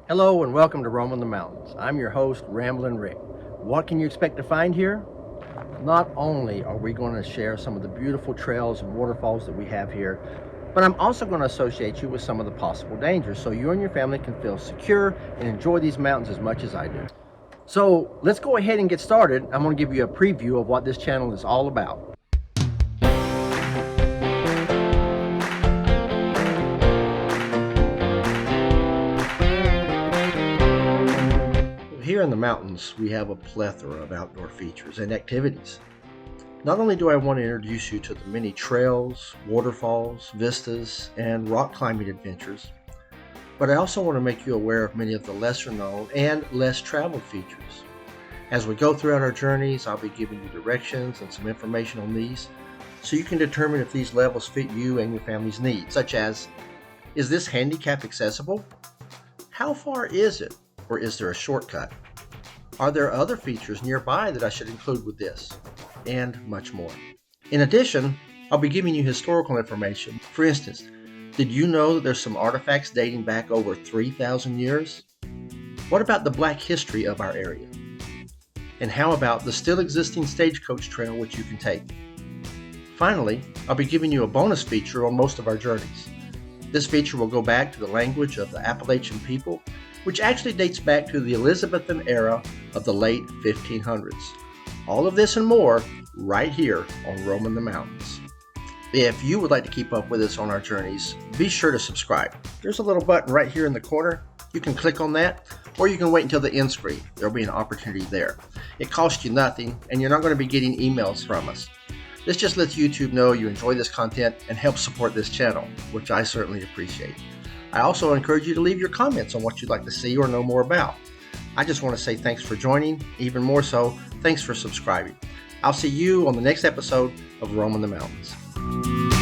Hello and welcome to Roamin the Mountains. I'm your host, Ramblin' Rick. What can you expect to find here? Not only are we going to share some of the beautiful trails and waterfalls that we have here, but I'm also going to associate you with some of the possible dangers so you and your family can feel secure and enjoy these mountains as much as I do. So let's go ahead and get started. I'm going to give you a preview of what this channel is all about. Here in the mountains, we have a plethora of outdoor features and activities. Not only do I want to introduce you to the many trails, waterfalls, vistas, and rock climbing adventures, but I also want to make you aware of many of the lesser known and less traveled features. As we go throughout our journeys, I'll be giving you directions and some information on these so you can determine if these levels fit you and your family's needs, such as, is this handicap accessible? How far is it? Or is there a shortcut? Are there other features nearby that I should include with this? And much more. In addition, I'll be giving you historical information. For instance, did you know that there's some artifacts dating back over 3,000 years? What about the black history of our area? And how about the still existing stagecoach trail which you can take? Finally, I'll be giving you a bonus feature on most of our journeys. This feature will go back to the language of the Appalachian people, which actually dates back to the Elizabethan era of the late 1500s. All of this and more right here on Roamin the Mountains. If you would like to keep up with us on our journeys, be sure to subscribe. There's a little button right here in the corner. You can click on that, or you can wait until the end screen. There'll be an opportunity there. It costs you nothing, and you're not going to be getting emails from us. This just lets YouTube know you enjoy this content and helps support this channel, which I certainly appreciate. I also encourage you to leave your comments on what you'd like to see or know more about. I just want to say thanks for joining. Even more so, thanks for subscribing. I'll see you on the next episode of Roamin the Mountains.